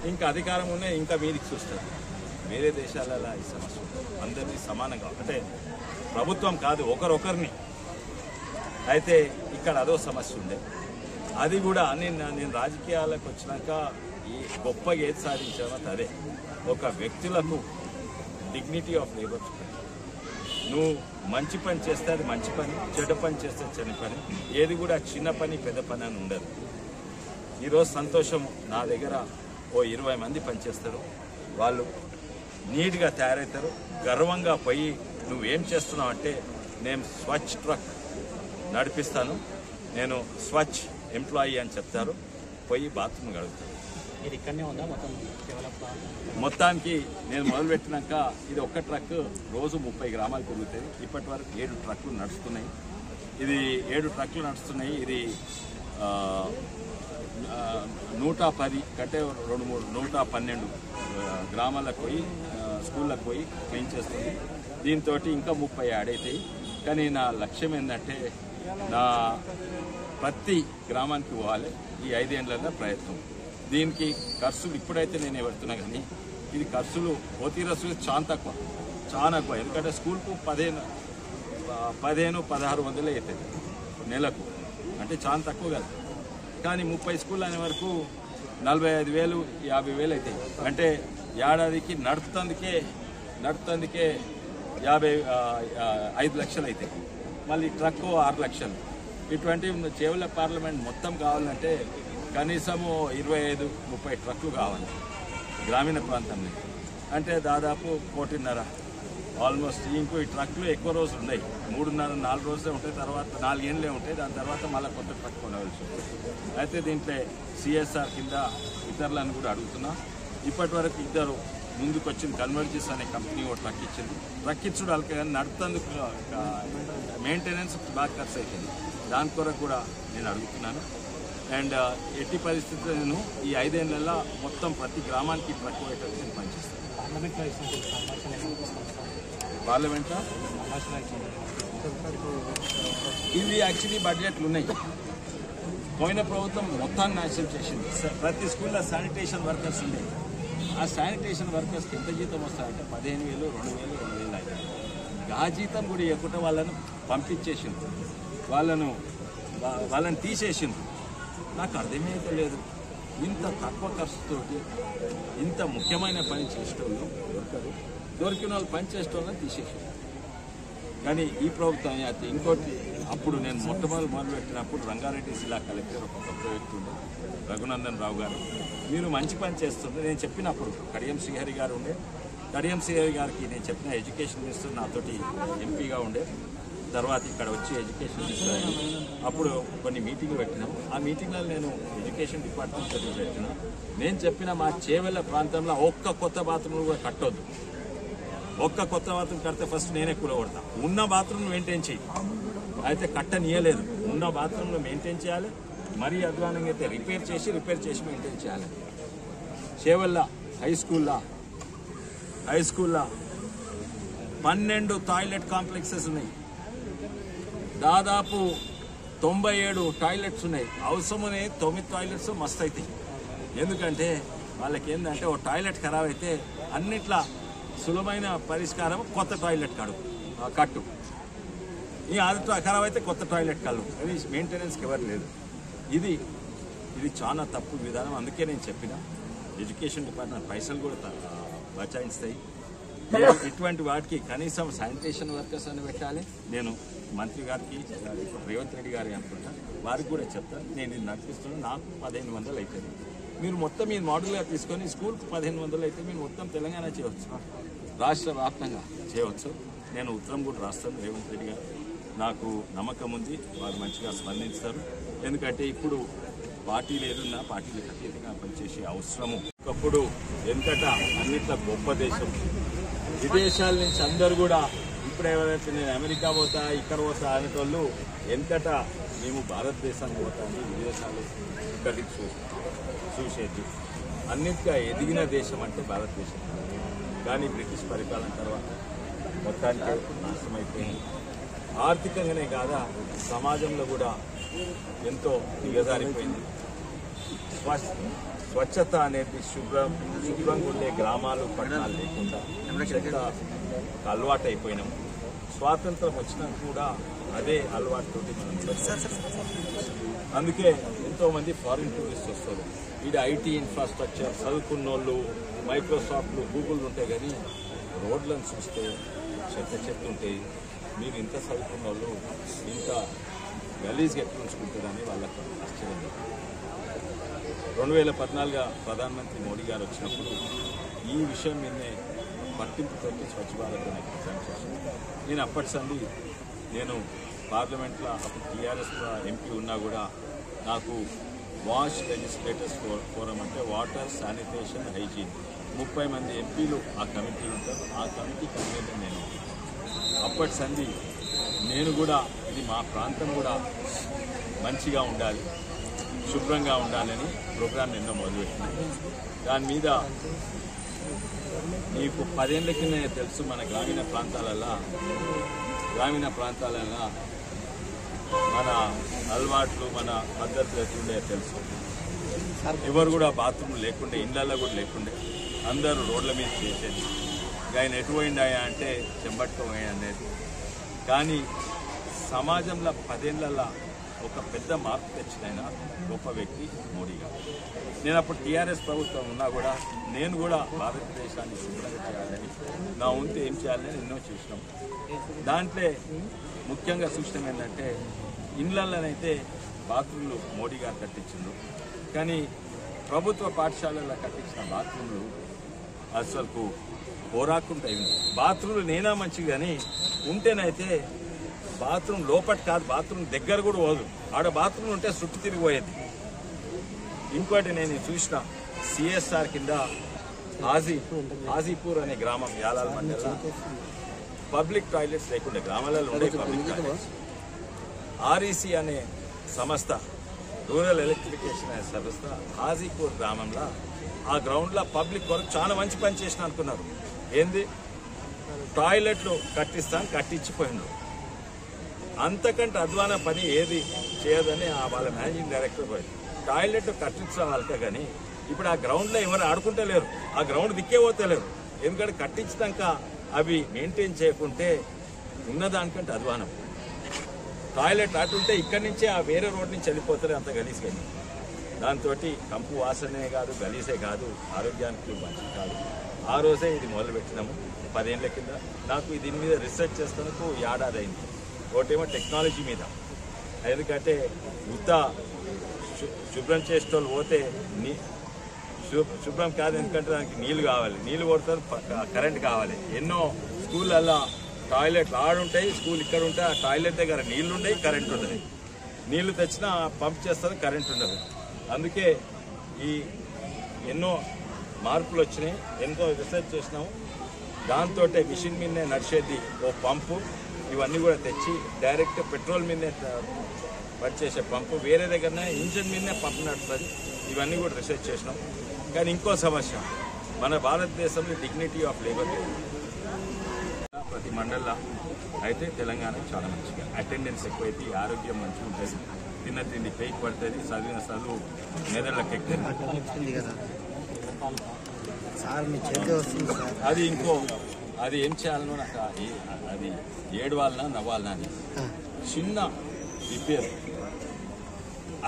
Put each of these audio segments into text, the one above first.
ఇంకా అధికారం ఉన్నా ఇంకా మీదికి చూస్తారు. వేరే దేశాలలో ఈ సమస్య అందరినీ సమానంగా అంటే ప్రభుత్వం కాదు ఒకరొకరిని. అయితే ఇక్కడ అదో సమస్య ఉండే. అది కూడా నేను రాజకీయాలకు వచ్చినాక ఈ గొప్పగా ఏది సాధించామో అదే ఒక వ్యక్తులకు డిగ్నిటీ ఆఫ్ లేబర్. నువ్వు మంచి పని చేస్తే అది మంచి పని, చెడ్డ పని చేస్తే చెడ్డ పని, ఏది కూడా చిన్న పని పెద్ద పని అని ఉండదు. ఈరోజు సంతోషం, నా దగ్గర ఓ 20 మంది పనిచేస్తారు. వాళ్ళు నీట్గా తయారవుతారు. గర్వంగా పోయి నువ్వేం చేస్తున్నావు అంటే నేను స్వచ్ఛ ట్రక్ నడిపిస్తాను, నేను స్వచ్ఛ ఎంప్లాయీ అని చెప్తారు. పోయి బాత్రూమ్ గడుపుతారు. మొత్తానికి నేను మొదలుపెట్టినాక ఇది ఒక్క ట్రక్ రోజు 30 గ్రామాలు తిరుగుతాయి. ఇప్పటి వరకు 7 ట్రక్కులు నడుస్తున్నాయి. ఇది 7 ట్రక్కులు నడుస్తున్నాయి. ఇది 110 కంటే 112 గ్రామాలకు పోయి స్కూళ్ళకు పోయి క్లీన్ చేస్తుంది. దీంతో ఇంకా 30 యాడ్ అవుతాయి. కానీ నా లక్ష్యం ఏంటంటే నా ప్రతి గ్రామానికి పోవాలి. ఈ 5 ఏళ్ల ప్రయత్నం. దీనికి ఖర్చులు ఇప్పుడైతే నేను పెడుతున్నా, కానీ ఇది ఖర్చులు పోతీరసు చాలా ఎక్కువ. ఎందుకంటే స్కూల్కు 1500-1600 అవుతుంది నెలకు, అంటే చాలా తక్కువ కదా. కానీ 30 స్కూల్ అనే వరకు 45,000-50,000 అవుతాయి. అంటే ఏడాదికి నడుపుతందుకే 5 లక్షలు అవుతాయి. మళ్ళీ ట్రక్ 6 లక్షలు. ఇటువంటి చేవల పార్లమెంట్ మొత్తం కావాలంటే కనీసము 25-30 ట్రక్కులు కావాలి గ్రామీణ ప్రాంతంలో. అంటే దాదాపు 1,500,000 ఆల్మోస్ట్. ఇంకో ఈ ట్రక్లు ఎక్కువ రోజులు ఉన్నాయి, 3.5-4 రోజులే ఉంటాయి. తర్వాత 4 ఏళ్ళే ఉంటాయి. దాని తర్వాత మళ్ళీ కొత్త ట్రక్ కొనవలసి ఉంటుంది. అయితే దీంట్లో సిఎస్ఆర్ కింద ఇతరులను కూడా అడుగుతున్నా. ఇప్పటి వరకు 2 ముందుకు వచ్చింది. కన్వర్జిస్ అనే కంపెనీ ఒక ట్రక్ ఇచ్చింది. ట్రక్ ఇచ్చుడు వాళ్ళకి నడుపుతందుకు మెయింటెనెన్స్ బాగా ఖర్చు అవుతుంది. దాని కొరకు కూడా నేను అడుగుతున్నాను. అండ్ ఎట్టి పరిస్థితుల్లో నేను ఈ 5 ఏళ్లలో మొత్తం ప్రతి గ్రామానికి ట్రక్ పోయేటట్టు నేను పనిచేస్తాను. పార్లమెంట్లో ఇవి యాక్చువల్లీ బడ్జెట్లు ఉన్నాయి. పోయిన ప్రభుత్వం మొత్తాన్ని నాశనం చేసింది. ప్రతి స్కూల్లో శానిటేషన్ వర్కర్స్ ఉండేవి. ఆ శానిటేషన్ వర్కర్స్కి ఎంత జీతం వస్తాయంటే 15,000, 2,000, 2,000 అయ్యాయి. ఆ జీతం కూడా ఇవ్వకుండా వాళ్ళను పంపించేసింది, వాళ్ళని తీసేసింది. నాకు అర్థమైతే లేదు. ఇంత తక్కువ ఖర్చుతోటి ఇంత ముఖ్యమైన పని చేసేటోళ్ళు దొరికిన వాళ్ళు పని చేసేటోళ్ళని తీసేసారు. కానీ ఈ ప్రభుత్వం అయితే ఇంకోటి, అప్పుడు నేను మొదలుపెట్టినప్పుడు రంగారెడ్డి జిల్లా కలెక్టర్ ఒక కొత్త వ్యక్తి ఉండే, రఘునందన్ రావు గారు. మీరు మంచి పని చేస్తుండే నేను చెప్పినప్పుడు కడియం శ్రీహరి గారు ఉండే. కడియం శ్రీహరి గారికి నేను చెప్పిన ఎడ్యుకేషన్ మినిస్టర్ నాతోటి ఎంపీగా ఉండే. తర్వాత ఇక్కడ వచ్చి ఎడ్యుకేషన్ మినిస్టర్ అయ్యి అప్పుడు కొన్ని మీటింగ్లు పెట్టినాం. ఆ మీటింగ్లలో నేను ఎడ్యుకేషన్ డిపార్ట్మెంట్ పెట్టినా. నేను చెప్పిన మా చేవెళ్ళ ప్రాంతంలో ఒక్క కొత్త బాత్రూమ్ కూడా కట్టొద్దు. ఒక్క కొత్త బాత్రూమ్ కడితే ఫస్ట్ నేనే కూలగొడతా. ఉన్న బాత్రూమ్ మెయింటైన్ చేయి. అయితే కట్టనియలేదు. ఉన్న బాత్రూమ్లో మెయింటైన్ చేయాలి. మరీ అధ్వానంగా అయితే రిపేర్ చేసి మెయింటైన్ చేయాలి. చేవెళ్ళ హై స్కూల్లో 12 టాయిలెట్ కాంప్లెక్సెస్ ఉన్నాయి. దాదాపు 97 టాయిలెట్స్ ఉన్నాయి. అవసరమనే 9 టాయిలెట్స్ మస్తు అవుతాయి. ఎందుకంటే వాళ్ళకి ఏంటంటే ఓ టాయిలెట్ ఖరాబ్ అయితే అన్నిట్లా సులభమైన పరిష్కారం కొత్త టాయిలెట్ కట్టు. ఈ ఆదత ఖరాబ్ అయితే కొత్త టాయిలెట్ కళ్ళు. అది మెయింటెనెన్స్కి ఎవరు లేదు. ఇది చాలా తప్పు విధానం. అందుకే నేను చెప్పిన ఎడ్యుకేషన్ డిపార్ట్మెంట్ పైసలు కూడా బచాయిస్తాయి. ఇటువంటి వాటికి కనీసం శానిటేషన్ వర్కర్స్ అని పెట్టాలి. నేను మంత్రి గారికి రేవంత్ రెడ్డి గారి అనుకుంటా వారికి కూడా చెప్తాను. నేను ఇది నడిపిస్తున్నాను. నాకు 1500 అవుతుంది. మీరు మొత్తం మీ మోడల్గా తీసుకొని స్కూల్కి 1500 అయితే మీరు మొత్తం తెలంగాణ చేయవచ్చు, రాష్ట్ర వ్యాప్తంగా చేయవచ్చు. నేను ఉత్తరం కూడా రాస్తాను రేవంత్ రెడ్డి గారు. నాకు నమ్మకం ఉంది వారు మంచిగా స్పందిస్తారు. ఎందుకంటే ఇప్పుడు పార్టీలు ఏదున్నా పార్టీలకు అతీతంగా పనిచేసే అవసరము. ఒకప్పుడు ఎంతటా అన్నిట్లో గొప్ప దేశం. విదేశాల నుంచి అందరూ కూడా ఇప్పుడు ఎవరైతే నేను అమెరికా పోతా ఇక్కడ పోతా అనేటోళ్ళు ఎంతటా మేము భారతదేశానికి పోతామని విదేశాలు ఇక్కడికి చూసేది. అన్నిటిగా ఎదిగిన దేశం అంటే భారతదేశం. కానీ బ్రిటిష్ పరిపాలన తర్వాత మొత్తానికి నాశనమైపోయింది. ఆర్థికంగానే కాదా సమాజంలో కూడా ఎంతో దిగజారిపోయింది. స్వచ్ఛత అనేది శుభ్రంగా ఉండే గ్రామాలు పట్టణాలు లేకుండా చెత్త ఒక అలవాటు అయిపోయినాము. స్వాతంత్రం వచ్చినా కూడా అదే అలవాటుతోటి మనం అందుకే ఎంతోమంది ఫారిన్ టూరిస్ట్ వస్తారు. ఇది ఐటీ ఇన్ఫ్రాస్ట్రక్చర్ చదువుకున్న వాళ్ళు మైక్రోసాఫ్ట్లు గూగుల్ ఉంటాయి. కానీ రోడ్లను చూస్తే చెత్త ఉంటాయి. మీరు ఇంత చదువుకున్న వాళ్ళు ఇంత గలీజ్గా ఎట్లా ఉంచుకుంటారని వాళ్ళకు ఆశ్చర్యం. 2014 ప్రధానమంత్రి మోడీ గారు వచ్చినప్పుడు ఈ విషయం మీదనే పట్టింపుతో స్వచ్ఛ భారత్ అనే ప్రోగ్రాం చేశాను. నేను అప్పటి సంది నేను పార్లమెంట్లో అప్పుడు టీఆర్ఎస్ ఎంపీ ఉన్నా కూడా నాకు వాష్ లెజిస్లేటర్స్ ఫోరం అంటే వాటర్ శానిటేషన్ హైజీన్ 30 మంది ఎంపీలు ఆ కమిటీలు ఉంటారు. ఆ కమిటీ కన్వీనర్ నేను. అప్పటి సంది నేను కూడా ఇది మా ప్రాంతం కూడా మంచిగా ఉండాలి, శుభ్రంగా ఉండాలని ప్రోగ్రాం ఎన్నో మొదలుపెట్టినాయి. దాని మీద నీకు 10 ఏళ్ల కింద తెలుసు మన గ్రామీణ ప్రాంతాలలో మన అలవాట్లు మన పద్ధతులు ఎట్లుండే తెలుసు. ఎవరు కూడా బాత్రూమ్ లేకుండే, ఇళ్లలో కూడా లేకుండే, అందరూ రోడ్ల మీద చేసేది. ఆయన ఎటు పోయిండాయా అంటే చెంబట్టుకోపోయా అనేది. కానీ సమాజంలో 10 ఏళ్లలో ఒక పెద్ద మార్పు తెచ్చిన గొప్ప వ్యక్తి మోడీ గారు. నేను అప్పుడు టీఆర్ఎస్ ప్రభుత్వం ఉన్నా కూడా నేను కూడా భారతదేశాన్ని శుభ్రంగా చేయాలని నా వంతు ఏం చేయాలని ఎన్నో చూసినాం. దాంట్లో ముఖ్యంగా చూసినాం ఏంటంటే ఇండ్లలోనైతే బాత్రూంలు మోడీ గారు కట్టించిండ్రు. కానీ ప్రభుత్వ పాఠశాలల్లో కట్టించిన బాత్రూంలు అసలుకు పోరాకుంటాయి. బాత్రూంలు నేనా మంచిగా కానీ ఉంటేనైతే బాత్రూమ్ లోపటి కాదు, బాత్రూమ్ దగ్గర కూడా పోదు. ఆడ బాత్రూమ్ ఉంటే చుట్టూ తిరిగిపోయేది. ఇంకోటి నేను చూసిన సిఎస్ఆర్ కింద హాజీపూర్ అనే గ్రామం యాలాల్ మండల పబ్లిక్ టాయిలెట్స్ లేకుండా గ్రామాలలో ఉండే పబ్లిక్ టాయిలెట్స్. ఆర్ఈసీ అనే సంస్థ రూరల్ ఎలక్ట్రిఫికేషన్ అనే సంస్థ హాజీపూర్ గ్రామంలో ఆ గ్రౌండ్లో పబ్లిక్ వరకు చాలా మంచి పని చేసిన అనుకున్నారు. ఏంది టాయిలెట్లు కట్టించిపోయిండ్రు. అంతకంటే అధ్వాన పని ఏది చేయదని వాళ్ళ మేనేజింగ్ డైరెక్టర్ పోయి టాయిలెట్ కట్టించాలంటే కానీ ఇప్పుడు ఆ గ్రౌండ్లో ఎవరు ఆడుకుంటలేరు, ఆ గ్రౌండ్ దిక్కే పోతలేరు. ఎందుకంటే కట్టించాక అవి మెయింటైన్ చేయకుంటే ఉన్నదానికంటే అధ్వానం. టాయిలెట్ అటుంటే ఇక్కడి నుంచే ఆ వేరే రోడ్ నుంచి వెళ్ళిపోతారు, అంత గలీజ్గా. దాంతో కంపు వాసనే కాదు, గలీజే కాదు, ఆరోగ్యానికి మంచి కాదు. ఆ రోజే ఇది మొదలుపెట్టినాము 10 ఏళ్ల కింద. నాకు దీని మీద రీసెర్చ్ చేస్తానికి ఏడాది అయింది. ఒకటేమో టెక్నాలజీ మీద, ఎందుకంటే ఉత్త శుభ్రం చేసేటోళ్ళు పోతే శుభ్రం కాదు, ఎందుకంటే దానికి నీళ్ళు కావాలి, నీళ్ళు కొడతారు, కరెంట్ కావాలి. ఎన్నో స్కూళ్ళల్లో టాయిలెట్లు ఆడుంటాయి, స్కూల్ ఇక్కడ ఉంటాయి, ఆ టాయిలెట్ దగ్గర నీళ్లు ఉండవు, కరెంట్ ఉండదు. నీళ్లు తెచ్చినా పంప్ చేస్తారు, కరెంట్ ఉండదు. అందుకే ఈ ఎన్నో మార్పులు వచ్చినాయి, ఎంతో రీసెర్చ్ చేసినాము. దాంతో మిషన్ మీదనే నడిచేది ఓ పంపు, ఇవన్నీ కూడా తెచ్చి డైరెక్ట్ పెట్రోల్ మీదనే పనిచేసే పంపు, వేరే దగ్గరనే ఇంజన్ మీదనే పంపు నడుస్తుంది. ఇవన్నీ కూడా రీసెర్చ్ చేసినాం. కానీ ఇంకో సమస్య, మన భారతదేశంలో డిగ్నిటీ ఆఫ్ లేబర్ లేదు. ప్రతి మండలంలో అయితే తెలంగాణ చాలా మంచిగా అటెండెన్స్ ఎక్కువైతే ఆరోగ్యం మంచిగా ఉంటుంది, తిన్న తిండి పైకి పడుతుంది, చదివిన చదువు మెదళ్ళకి ఎక్కుతుంది. సార్ మీ చేతి వస్తుంది సార్. అది ఏం చేయాలనో నాకు అది ఏడవాలనా నవ్వాలనా అని చిన్న రిపేర్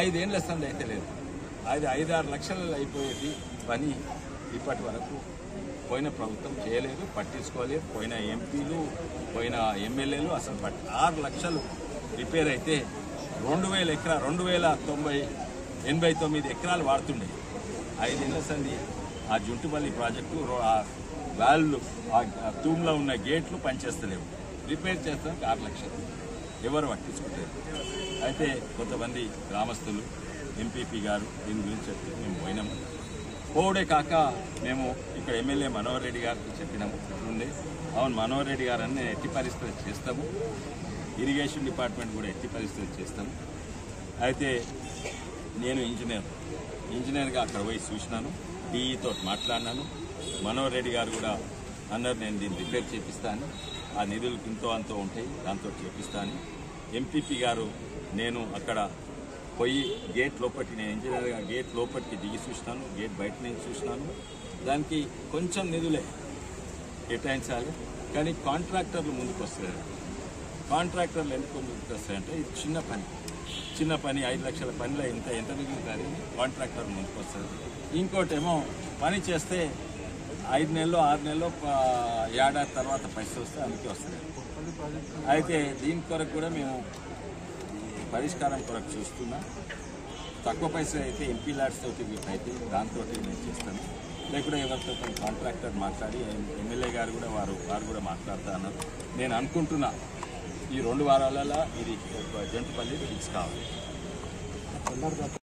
5 ఏళ్ళ సంది అయితే లేదు. అది 5-6 లక్షలు అయిపోయేది పని ఇప్పటి వరకు పోయిన ప్రభుత్వం చేయలేదు, పట్టించుకోలేదు. పోయిన ఎంపీలు, పోయిన ఎమ్మెల్యేలు అసలు 6 లక్షలు రిపేర్ అయితే 2,89 ఎకరాలు వాడుతుండే. 5 ఏళ్ళ సంది ఆ జుంటుపల్లి ప్రాజెక్టు ఆ వాల్లు ఆ తూమ్లో ఉన్న గేట్లు పనిచేస్తలేవు. రిపేర్ చేస్తానికి 6 లక్షలు ఎవరు పట్టించుకుంటారు. అయితే కొంతమంది గ్రామస్తులు ఎంపీపీ గారు దీని గురించి చెప్తే మేము పోయినాము. పోవడే కాక మేము ఇక్కడ ఎమ్మెల్యే మనోహర్ రెడ్డి గారికి చెప్పినాము ముందే. అవును, మనోహర్ రెడ్డి గారు అన్నీ ఎట్టి పరిస్థితులు చేస్తాము, ఇరిగేషన్ డిపార్ట్మెంట్ కూడా ఎట్టి పరిస్థితులు చేస్తాము. అయితే నేను ఇంజనీర్గా అక్కడ పోయి చూసినాను, డిఈతో మాట్లాడినాను. మనోహర్ రెడ్డి గారు కూడా అన్నారు నేను దీన్ని రిపేర్ చేపిస్తాను, ఆ నిధులు ఇంతో అంతో ఉంటాయి దాంతో చేపిస్తాను. ఎంపీపీ గారు నేను అక్కడ పోయి గేట్ లోపలికి, నేను ఇంజనీర్గా గేట్ లోపలికి దిగి చూసినాను, గేట్ బయట నుంచి చూసినాను. దానికి కొంచెం నిధులే కేటాయించాలి, కానీ కాంట్రాక్టర్లు ముందుకు వస్తారు. కాంట్రాక్టర్లు ఎందుకు ముందుకు వస్తాయంటే ఇది చిన్న పని 5 లక్షల పనిలో ఎంత మిగులుతుంది, కాంట్రాక్టర్ ముందుకు వస్తారు. ఇంకోటి ఏమో పని చేస్తే 5 నెలలు 6 నెలలు ఏడాది తర్వాత పైసలు వస్తే అందుకే వస్తుంది. అయితే దీని కొరకు కూడా మేము పరిష్కారం కొరకు చూస్తున్నా. తక్కువ పైసలు అయితే ఎంపీ ల్యాడ్స్ తోటి అయితే దాంతో నేను చేస్తాను, లేకుండా ఎవరితో కాంట్రాక్టర్ మాట్లాడి ఎమ్మెల్యే గారు కూడా వారు కూడా మాట్లాడుతూ అన్నారు. నేను అనుకుంటున్నా ఈ 2 వారాలలో ఇది జంటుపల్లి ఫిక్స్ కావాలి.